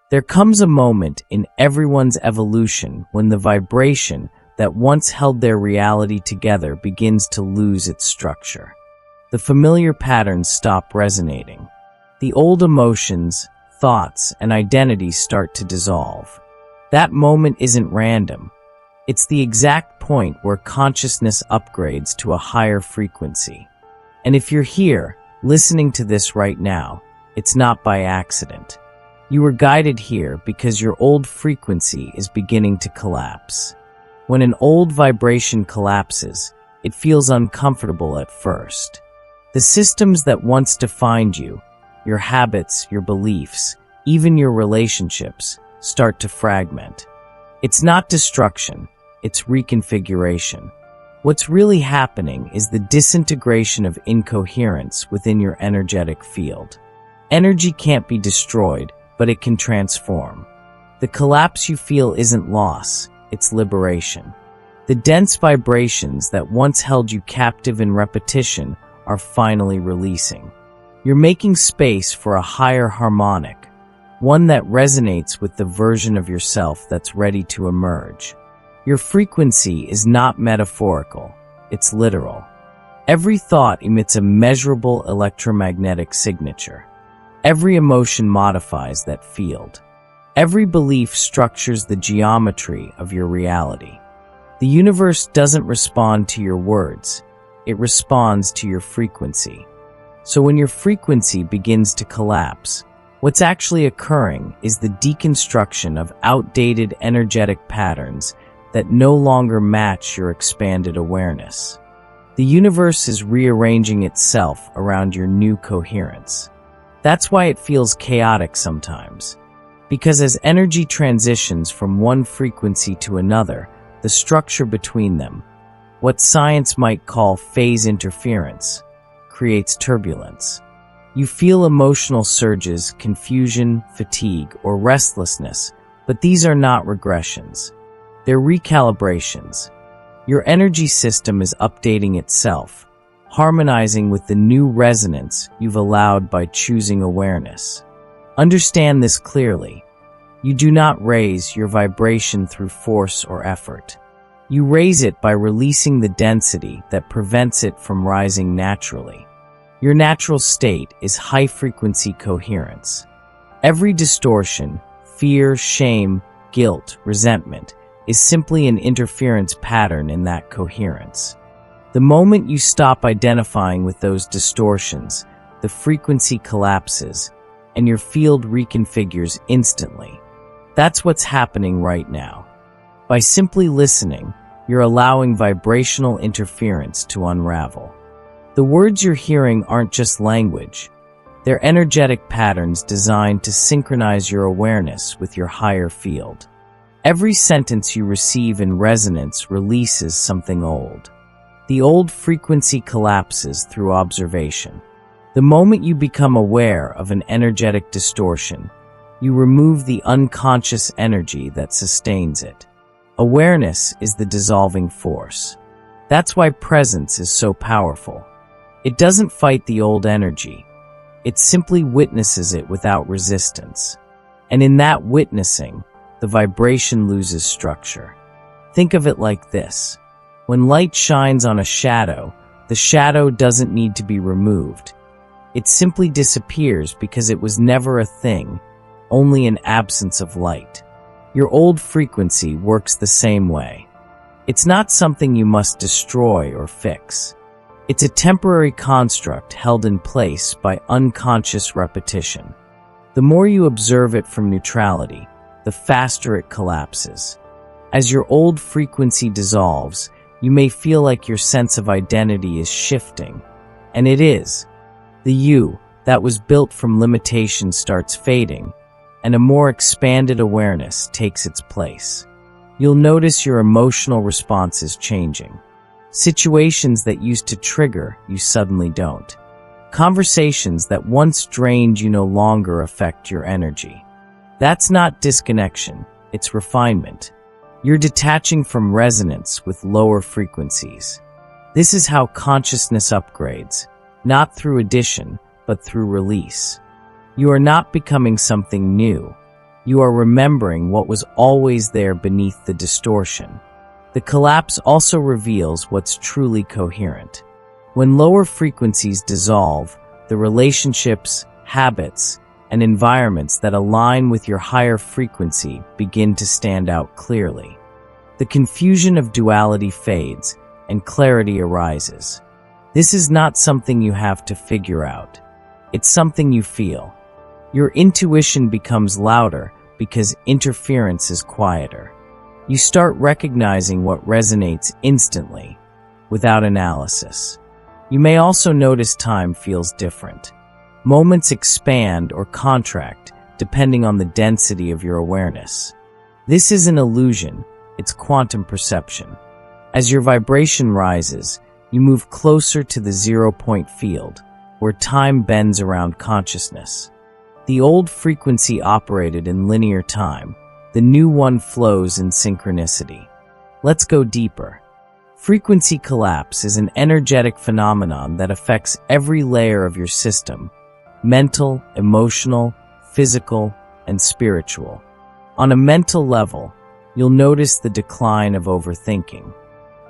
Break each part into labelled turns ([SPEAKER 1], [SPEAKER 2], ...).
[SPEAKER 1] There comes a moment in everyone's evolution when the vibration that once held their reality together begins to lose its structure. The familiar patterns stop resonating. The old emotions, thoughts, and identities start to dissolve. That moment isn't random. It's the exact point where consciousness upgrades to a higher frequency. And if you're here, listening to this right now, it's not by accident. You were guided here because your old frequency is beginning to collapse. When an old vibration collapses, it feels uncomfortable at first. The systems that once defined you, your habits, your beliefs, even your relationships, start to fragment. It's not destruction, it's reconfiguration. What's really happening is the disintegration of incoherence within your energetic field. Energy can't be destroyed, but it can transform. The collapse you feel isn't loss, it's liberation. The dense vibrations that once held you captive in repetition are finally releasing. You're making space for a higher harmonic, one that resonates with the version of yourself that's ready to emerge. Your frequency is not metaphorical, it's literal. Every thought emits a measurable electromagnetic signature. Every emotion modifies that field. Every belief structures the geometry of your reality. The universe doesn't respond to your words, it responds to your frequency. So when your frequency begins to collapse, what's actually occurring is the deconstruction of outdated energetic patterns that no longer match your expanded awareness. The universe is rearranging itself around your new coherence. That's why it feels chaotic sometimes. Because as energy transitions from one frequency to another, the structure between them, what science might call phase interference, creates turbulence. You feel emotional surges, confusion, fatigue, or restlessness, but these are not regressions. They're recalibrations. Your energy system is updating itself, harmonizing with the new resonance you've allowed by choosing awareness. Understand this clearly. You do not raise your vibration through force or effort. You raise it by releasing the density that prevents it from rising naturally. Your natural state is high-frequency coherence. Every distortion, fear, shame, guilt, resentment, is simply an interference pattern in that coherence. The moment you stop identifying with those distortions, the frequency collapses, and your field reconfigures instantly. That's what's happening right now. By simply listening, you're allowing vibrational interference to unravel. The words you're hearing aren't just language. They're energetic patterns designed to synchronize your awareness with your higher field. Every sentence you receive in resonance releases something old. The old frequency collapses through observation. The moment you become aware of an energetic distortion, you remove the unconscious energy that sustains it. Awareness is the dissolving force. That's why presence is so powerful. It doesn't fight the old energy. It simply witnesses it without resistance. And in that witnessing, the vibration loses structure. Think of it like this. When light shines on a shadow, the shadow doesn't need to be removed. It simply disappears because it was never a thing, only an absence of light. Your old frequency works the same way. It's not something you must destroy or fix. It's a temporary construct held in place by unconscious repetition. The more you observe it from neutrality, the faster it collapses. As your old frequency dissolves, you may feel like your sense of identity is shifting. And it is. The you that was built from limitation starts fading, and a more expanded awareness takes its place. You'll notice your emotional responses changing. Situations that used to trigger you suddenly don't. Conversations that once drained you no longer affect your energy. That's not disconnection, it's refinement. You're detaching from resonance with lower frequencies. This is how consciousness upgrades, not through addition, but through release. You are not becoming something new. You are remembering what was always there beneath the distortion. The collapse also reveals what's truly coherent. When lower frequencies dissolve, the relationships, habits, and environments that align with your higher frequency begin to stand out clearly. The confusion of duality fades, and clarity arises. This is not something you have to figure out. It's something you feel. Your intuition becomes louder because interference is quieter. You start recognizing what resonates instantly, without analysis. You may also notice time feels different. Moments expand or contract depending on the density of your awareness. This is an illusion, it's quantum perception. As your vibration rises, you move closer to the 0-point field, where time bends around consciousness. The old frequency operated in linear time. The new one flows in synchronicity. Let's go deeper. Frequency collapse is an energetic phenomenon that affects every layer of your system: mental, emotional, physical, and spiritual. On a mental level, you'll notice the decline of overthinking.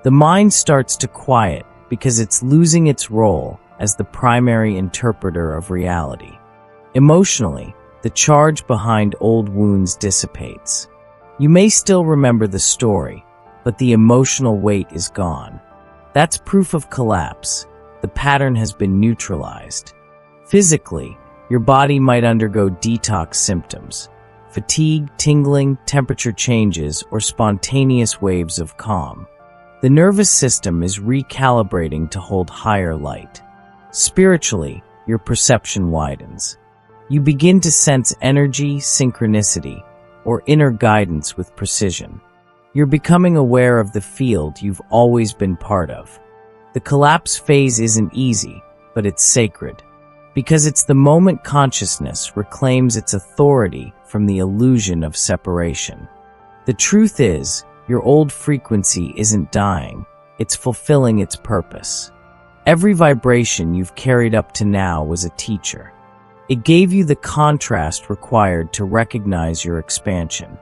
[SPEAKER 1] The mind starts to quiet because it's losing its role as the primary interpreter of reality. Emotionally, the charge behind old wounds dissipates. You may still remember the story, but the emotional weight is gone. That's proof of collapse. The pattern has been neutralized. Physically, your body might undergo detox symptoms: fatigue, tingling, temperature changes, or spontaneous waves of calm. The nervous system is recalibrating to hold higher light. Spiritually, your perception widens. You begin to sense energy, synchronicity, or inner guidance with precision. You're becoming aware of the field you've always been part of. The collapse phase isn't easy, but it's sacred, because it's the moment consciousness reclaims its authority from the illusion of separation. The truth is, your old frequency isn't dying, it's fulfilling its purpose. Every vibration you've carried up to now was a teacher. It gave you the contrast required to recognize your expansion.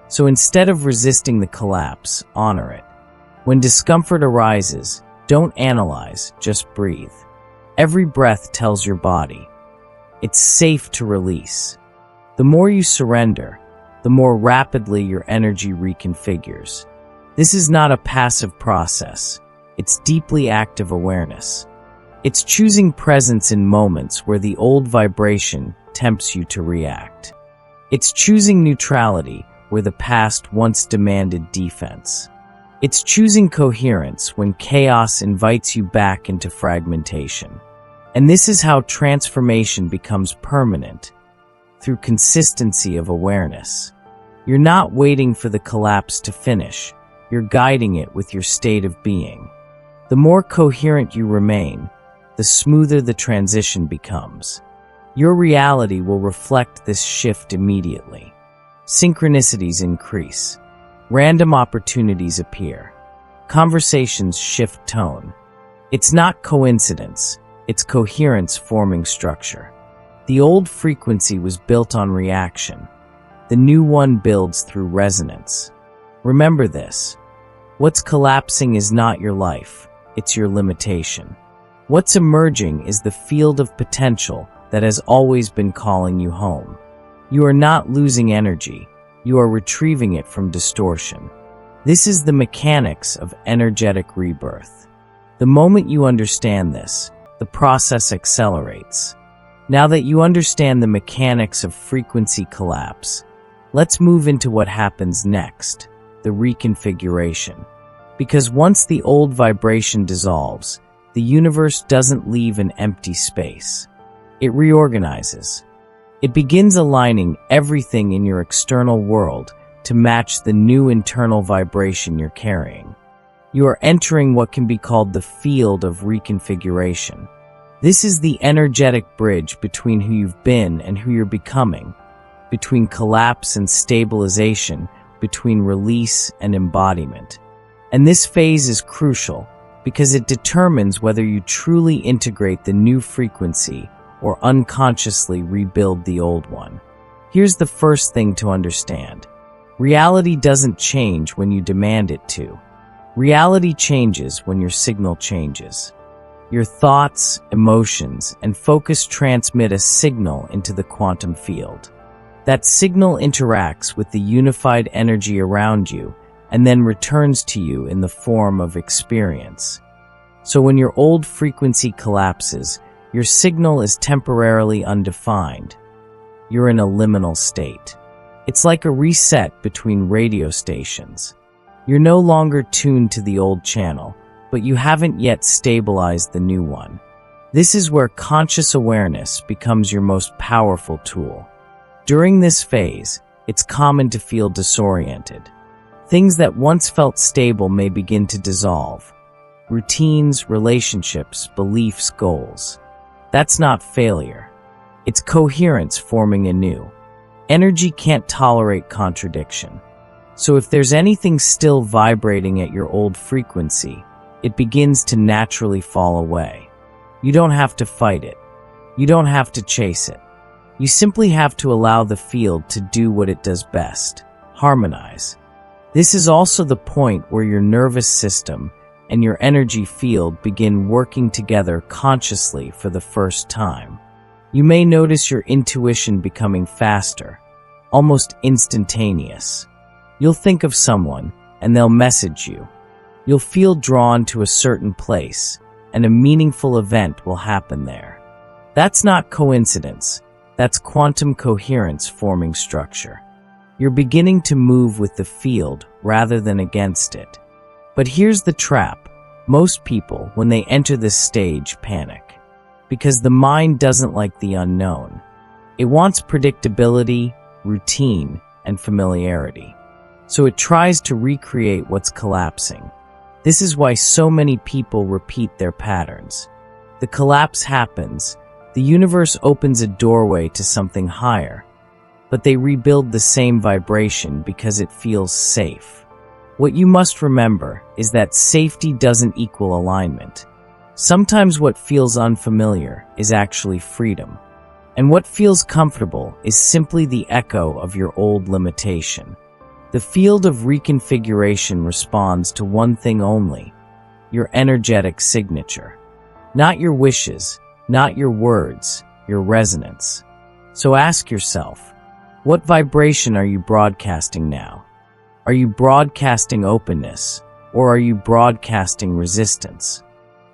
[SPEAKER 1] So instead of resisting the collapse, honor it. When discomfort arises, don't analyze, just breathe. Every breath tells your body, it's safe to release. The more you surrender, the more rapidly your energy reconfigures. This is not a passive process. It's deeply active awareness. It's choosing presence in moments where the old vibration tempts you to react. It's choosing neutrality where the past once demanded defense. It's choosing coherence when chaos invites you back into fragmentation. And this is how transformation becomes permanent, through consistency of awareness. You're not waiting for the collapse to finish, you're guiding it with your state of being. The more coherent you remain, the smoother the transition becomes. Your reality will reflect this shift immediately. Synchronicities increase. Random opportunities appear. Conversations shift tone. It's not coincidence, it's coherence forming structure. The old frequency was built on reaction. The new one builds through resonance. Remember this. What's collapsing is not your life, it's your limitation. What's emerging is the field of potential that has always been calling you home. You are not losing energy, you are retrieving it from distortion. This is the mechanics of energetic rebirth. The moment you understand this, the process accelerates. Now that you understand the mechanics of frequency collapse, let's move into what happens next, the reconfiguration. Because once the old vibration dissolves, the universe doesn't leave an empty space. It reorganizes. It begins aligning everything in your external world to match the new internal vibration you're carrying. You are entering what can be called the field of reconfiguration. This is the energetic bridge between who you've been and who you're becoming, between collapse and stabilization, between release and embodiment. And this phase is crucial because it determines whether you truly integrate the new frequency or unconsciously rebuild the old one. Here's the first thing to understand. Reality doesn't change when you demand it to. Reality changes when your signal changes. Your thoughts, emotions, and focus transmit a signal into the quantum field. That signal interacts with the unified energy around you and then returns to you in the form of experience. So when your old frequency collapses, your signal is temporarily undefined. You're in a liminal state. It's like a reset between radio stations. You're no longer tuned to the old channel, but you haven't yet stabilized the new one. This is where conscious awareness becomes your most powerful tool. During this phase, it's common to feel disoriented. Things that once felt stable may begin to dissolve. Routines, relationships, beliefs, goals. That's not failure. It's coherence forming anew. Energy can't tolerate contradiction. So if there's anything still vibrating at your old frequency, it begins to naturally fall away. You don't have to fight it. You don't have to chase it. You simply have to allow the field to do what it does best: harmonize. This is also the point where your nervous system and your energy field begin working together consciously for the first time. You may notice your intuition becoming faster, almost instantaneous. You'll think of someone, and they'll message you. You'll feel drawn to a certain place, and a meaningful event will happen there. That's not coincidence. That's quantum coherence forming structure. You're beginning to move with the field rather than against it. But here's the trap. Most people, when they enter this stage, panic. Because the mind doesn't like the unknown. It wants predictability, routine, and familiarity. So it tries to recreate what's collapsing. This is why so many people repeat their patterns. The collapse happens. The universe opens a doorway to something higher, but they rebuild the same vibration because it feels safe. What you must remember is that safety doesn't equal alignment. Sometimes what feels unfamiliar is actually freedom, and what feels comfortable is simply the echo of your old limitation. The field of reconfiguration responds to one thing only: your energetic signature. Not your wishes, not your words, your resonance. So ask yourself, what vibration are you broadcasting now? Are you broadcasting openness, or are you broadcasting resistance?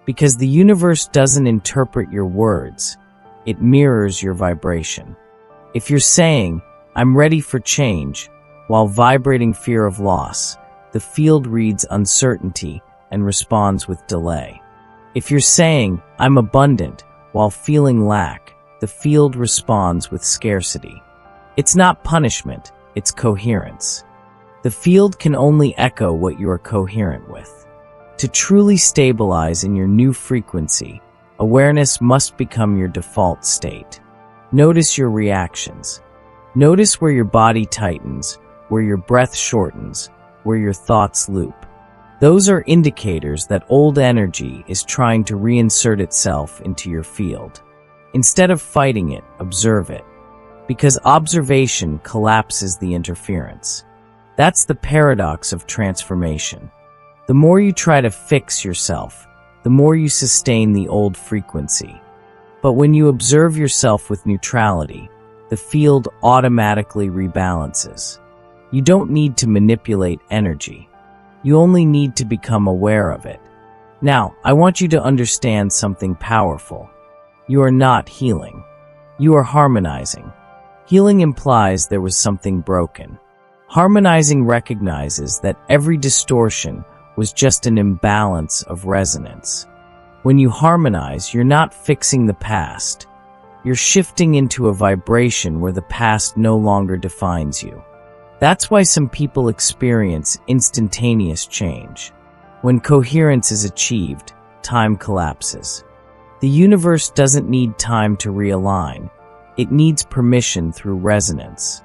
[SPEAKER 1] Because the universe doesn't interpret your words, it mirrors your vibration. If you're saying, "I'm ready for change," while vibrating fear of loss, the field reads uncertainty and responds with delay. If you're saying, "I'm abundant," while feeling lack, the field responds with scarcity. It's not punishment, it's coherence. The field can only echo what you are coherent with. To truly stabilize in your new frequency, awareness must become your default state. Notice your reactions. Notice where your body tightens, where your breath shortens, where your thoughts loop. Those are indicators that old energy is trying to reinsert itself into your field. Instead of fighting it, observe it. Because observation collapses the interference. That's the paradox of transformation. The more you try to fix yourself, the more you sustain the old frequency. But when you observe yourself with neutrality, the field automatically rebalances. You don't need to manipulate energy. You only need to become aware of it. Now, I want you to understand something powerful. You are not healing. You are harmonizing. Healing implies there was something broken. Harmonizing recognizes that every distortion was just an imbalance of resonance. When you harmonize, you're not fixing the past. You're shifting into a vibration where the past no longer defines you. That's why some people experience instantaneous change. When coherence is achieved, time collapses. The universe doesn't need time to realign. It needs permission through resonance.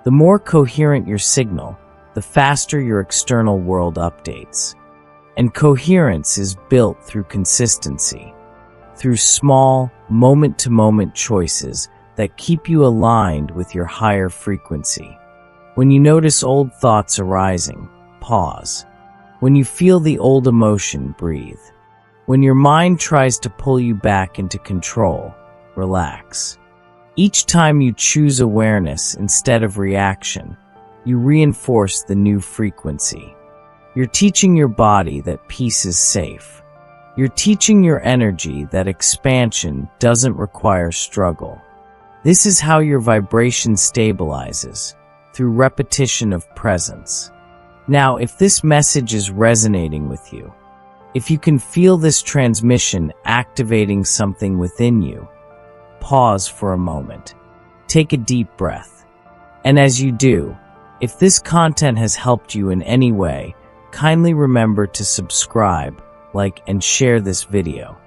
[SPEAKER 1] The more coherent your signal, the faster your external world updates. And coherence is built through consistency, through small, moment-to-moment choices that keep you aligned with your higher frequency. When you notice old thoughts arising, pause. When you feel the old emotion, breathe. When your mind tries to pull you back into control, relax. Each time you choose awareness instead of reaction, you reinforce the new frequency. You're teaching your body that peace is safe. You're teaching your energy that expansion doesn't require struggle. This is how your vibration stabilizes, through repetition of presence. Now, if this message is resonating with you, if you can feel this transmission activating something within you, pause for a moment. Take a deep breath. And as you do, if this content has helped you in any way, kindly remember to subscribe, like, and share this video.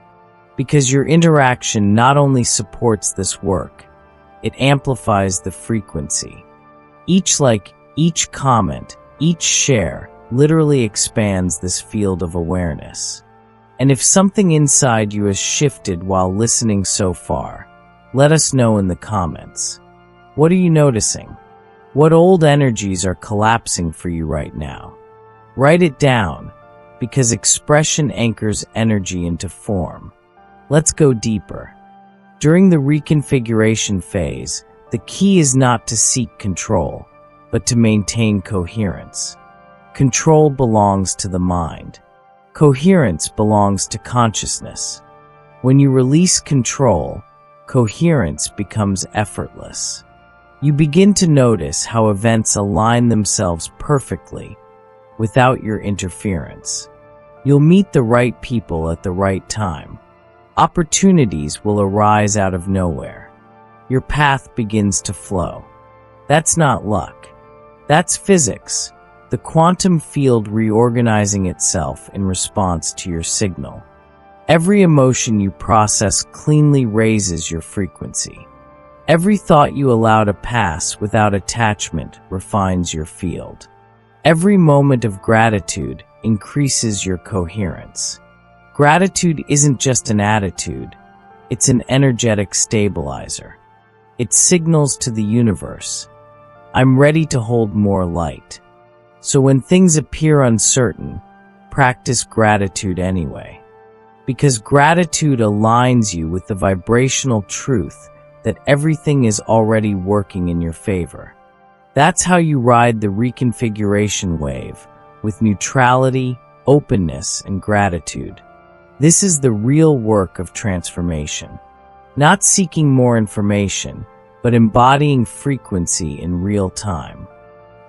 [SPEAKER 1] Because your interaction not only supports this work, it amplifies the frequency. Each like, each comment, each share literally expands this field of awareness. And if something inside you has shifted while listening so far, let us know in the comments. What are you noticing? What old energies are collapsing for you right now? Write it down, because expression anchors energy into form. Let's go deeper. During the reconfiguration phase, the key is not to seek control, but to maintain coherence. Control belongs to the mind. Coherence belongs to consciousness. When you release control, coherence becomes effortless. You begin to notice how events align themselves perfectly without your interference. You'll meet the right people at the right time. Opportunities will arise out of nowhere. Your path begins to flow. That's not luck. That's physics, the quantum field reorganizing itself in response to your signal. Every emotion you process cleanly raises your frequency. Every thought you allow to pass without attachment refines your field. Every moment of gratitude increases your coherence. Gratitude isn't just an attitude, it's an energetic stabilizer. It signals to the universe, I'm ready to hold more light. So when things appear uncertain, practice gratitude anyway. Because gratitude aligns you with the vibrational truth that everything is already working in your favor. That's how you ride the reconfiguration wave, with neutrality, openness, and gratitude. This is the real work of transformation. Not seeking more information, but embodying frequency in real time.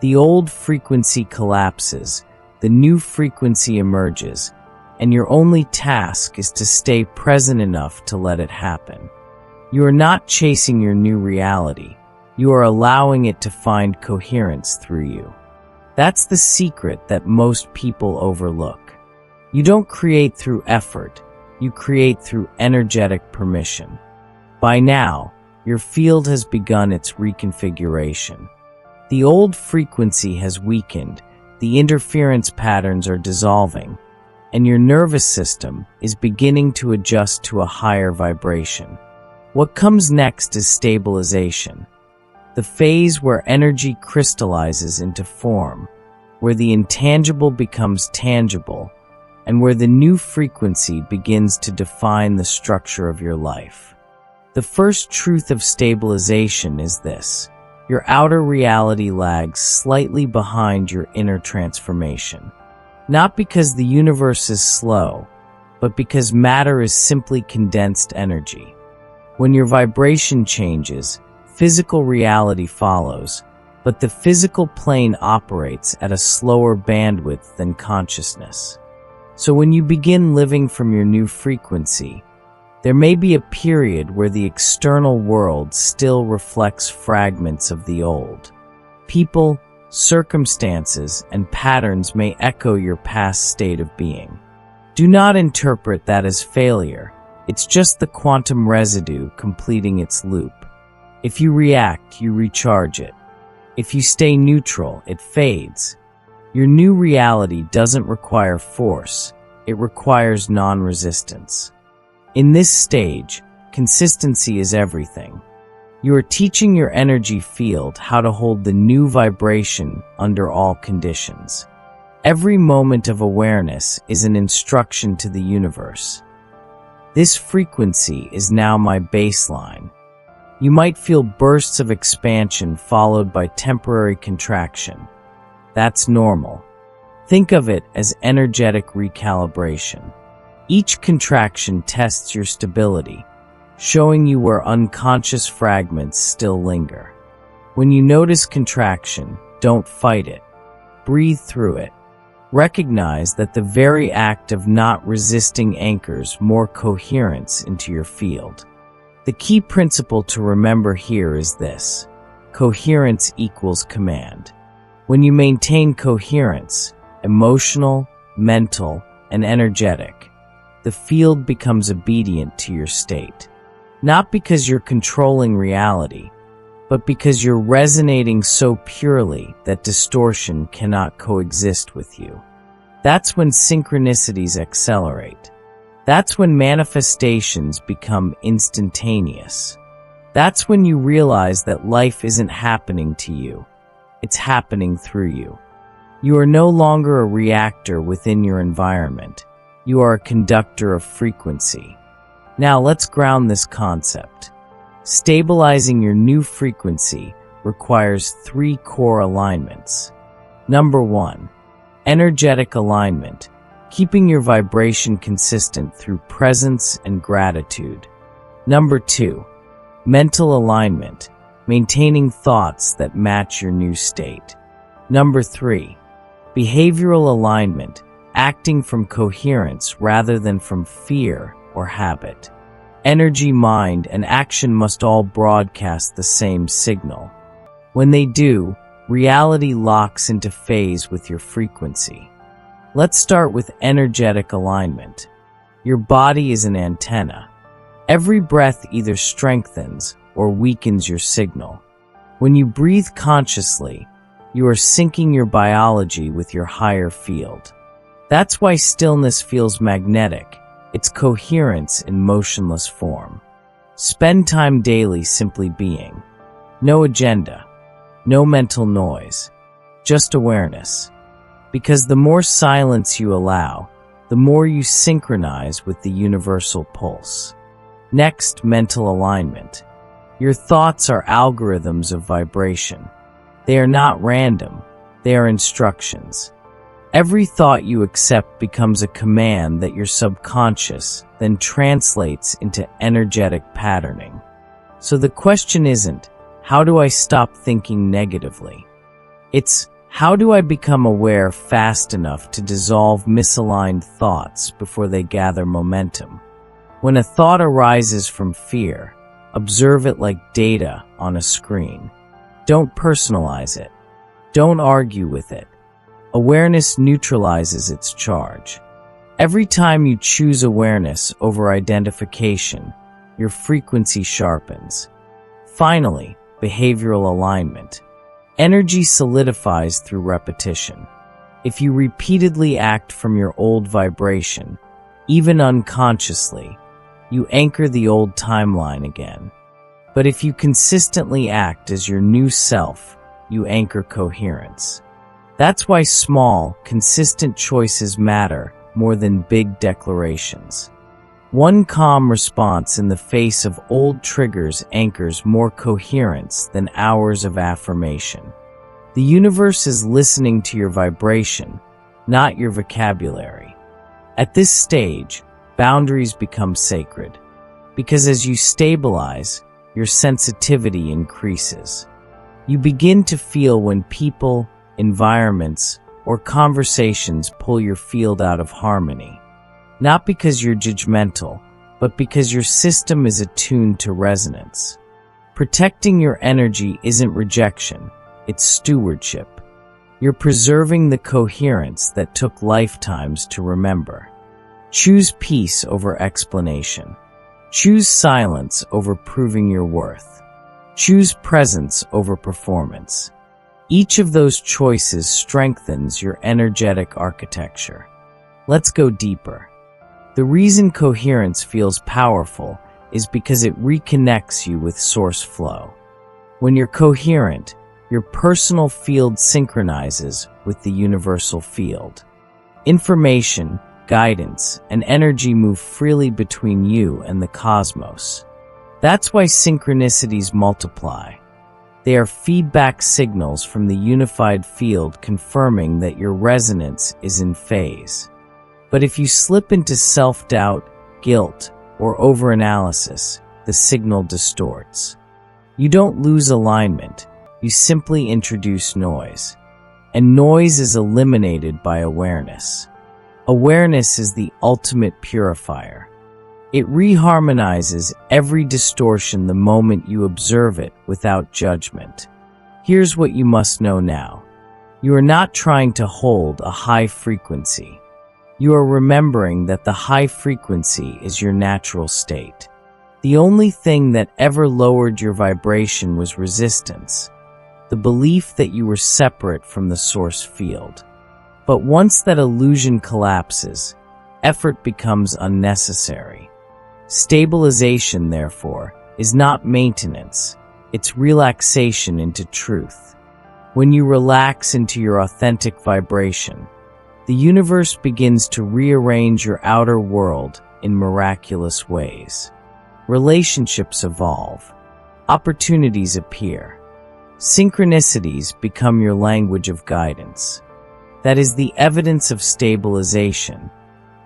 [SPEAKER 1] The old frequency collapses, the new frequency emerges, and your only task is to stay present enough to let it happen. You are not chasing your new reality. You are allowing it to find coherence through you. That's the secret that most people overlook. You don't create through effort, you create through energetic permission. By now, your field has begun its reconfiguration. The old frequency has weakened, the interference patterns are dissolving, and your nervous system is beginning to adjust to a higher vibration. What comes next is stabilization, the phase where energy crystallizes into form, where the intangible becomes tangible, and where the new frequency begins to define the structure of your life. The first truth of stabilization is this: your outer reality lags slightly behind your inner transformation. Not because the universe is slow, but because matter is simply condensed energy. When your vibration changes, physical reality follows, but the physical plane operates at a slower bandwidth than consciousness. So when you begin living from your new frequency, there may be a period where the external world still reflects fragments of the old. People, circumstances, and patterns may echo your past state of being. Do not interpret that as failure. It's just the quantum residue completing its loop. If you react, you recharge it. If you stay neutral, it fades. Your new reality doesn't require force, it requires non-resistance. In this stage, consistency is everything. You are teaching your energy field how to hold the new vibration under all conditions. Every moment of awareness is an instruction to the universe. This frequency is now my baseline. You might feel bursts of expansion followed by temporary contraction. That's normal. Think of it as energetic recalibration. Each contraction tests your stability, showing you where unconscious fragments still linger. When you notice contraction, don't fight it. Breathe through it. Recognize that the very act of not resisting anchors more coherence into your field. The key principle to remember here is this: coherence equals command. When you maintain coherence, emotional, mental, and energetic, the field becomes obedient to your state. Not because you're controlling reality, but because you're resonating so purely that distortion cannot coexist with you. That's when synchronicities accelerate. That's when manifestations become instantaneous. That's when you realize that life isn't happening to you. It's happening through you. You are no longer a reactor within your environment. You are a conductor of frequency. Now let's ground this concept. Stabilizing your new frequency requires 3 core alignments. Number 1, energetic alignment, keeping your vibration consistent through presence and gratitude. Number 2, mental alignment, maintaining thoughts that match your new state. Number 3, behavioral alignment, acting from coherence rather than from fear or habit. Energy, mind, and action must all broadcast the same signal. When they do, reality locks into phase with your frequency. Let's start with energetic alignment. Your body is an antenna. Every breath either strengthens or weakens your signal. When you breathe consciously, you are syncing your biology with your higher field. That's why stillness feels magnetic. It's coherence in motionless form. Spend time daily simply being. No agenda, no mental noise, just awareness. Because the more silence you allow, the more you synchronize with the universal pulse. Next, mental alignment. Your thoughts are algorithms of vibration. They are not random, they are instructions. Every thought you accept becomes a command that your subconscious then translates into energetic patterning. So the question isn't, how do I stop thinking negatively? It's, how do I become aware fast enough to dissolve misaligned thoughts before they gather momentum? When a thought arises from fear, observe it like data on a screen. Don't personalize it. Don't argue with it. Awareness neutralizes its charge. Every time you choose awareness over identification, your frequency sharpens. Finally, behavioral alignment. Energy solidifies through repetition. If you repeatedly act from your old vibration, even unconsciously, you anchor the old timeline again. But if you consistently act as your new self, you anchor coherence. That's why small, consistent choices matter more than big declarations. One calm response in the face of old triggers anchors more coherence than hours of affirmation. The universe is listening to your vibration, not your vocabulary. At this stage, boundaries become sacred, because as you stabilize, your sensitivity increases. You begin to feel when people, environments, or conversations pull your field out of harmony. Not because you're judgmental, but because your system is attuned to resonance. Protecting your energy isn't rejection, it's stewardship. You're preserving the coherence that took lifetimes to remember. Choose peace over explanation. Choose silence over proving your worth. Choose presence over performance. Each of those choices strengthens your energetic architecture. Let's go deeper. The reason coherence feels powerful is because it reconnects you with source flow. When you're coherent, your personal field synchronizes with the universal field. Information, guidance, and energy move freely between you and the cosmos. That's why synchronicities multiply. They are feedback signals from the unified field confirming that your resonance is in phase. But if you slip into self-doubt, guilt, or overanalysis, the signal distorts. You don't lose alignment, you simply introduce noise. And noise is eliminated by awareness. Awareness is the ultimate purifier. It reharmonizes every distortion the moment you observe it without judgment. Here's what you must know now. You are not trying to hold a high frequency. You are remembering that the high frequency is your natural state. The only thing that ever lowered your vibration was resistance, the belief that you were separate from the source field. But once that illusion collapses, effort becomes unnecessary. Stabilization, therefore, is not maintenance, it's relaxation into truth. When you relax into your authentic vibration, the universe begins to rearrange your outer world in miraculous ways. Relationships evolve. Opportunities appear. Synchronicities become your language of guidance. That is the evidence of stabilization,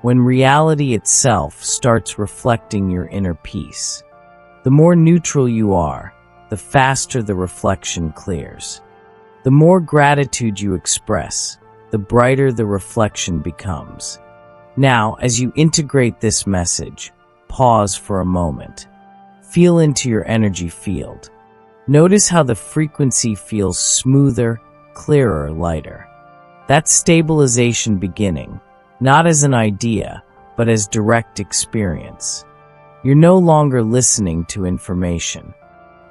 [SPEAKER 1] when reality itself starts reflecting your inner peace. The more neutral you are, the faster the reflection clears. The more gratitude you express, the brighter the reflection becomes. Now, as you integrate this message, pause for a moment. Feel into your energy field. Notice how the frequency feels smoother, clearer, lighter. That's stabilization beginning, not as an idea, but as direct experience. You're no longer listening to information.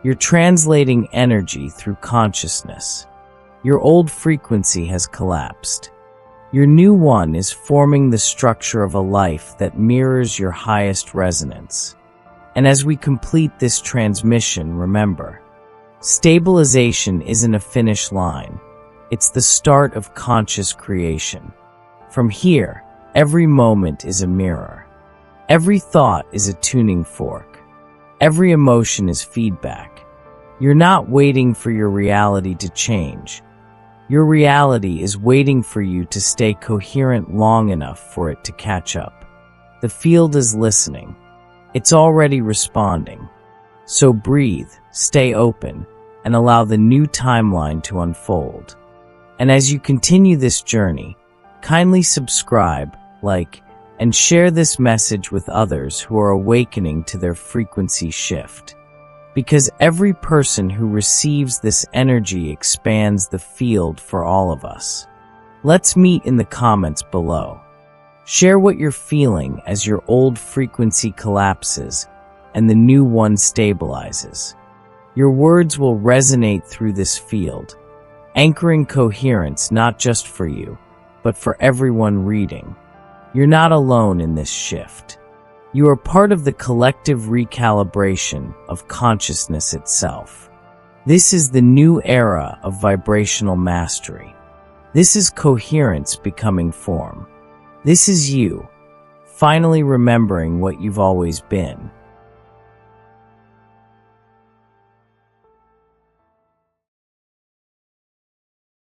[SPEAKER 1] You're translating energy through consciousness. Your old frequency has collapsed. Your new one is forming the structure of a life that mirrors your highest resonance. And as we complete this transmission, remember, stabilization isn't a finish line. It's the start of conscious creation. From here, every moment is a mirror. Every thought is a tuning fork. Every emotion is feedback. You're not waiting for your reality to change. Your reality is waiting for you to stay coherent long enough for it to catch up. The field is listening. It's already responding. So breathe, stay open, and allow the new timeline to unfold. And as you continue this journey, kindly subscribe, like, and share this message with others who are awakening to their frequency shift. Because every person who receives this energy expands the field for all of us. Let's meet in the comments below. Share what you're feeling as your old frequency collapses and the new one stabilizes. Your words will resonate through this field, anchoring coherence not just for you, but for everyone reading. You're not alone in this shift. You are part of the collective recalibration of consciousness itself. This is the new era of vibrational mastery. This is coherence becoming form. This is you, finally remembering what you've always been.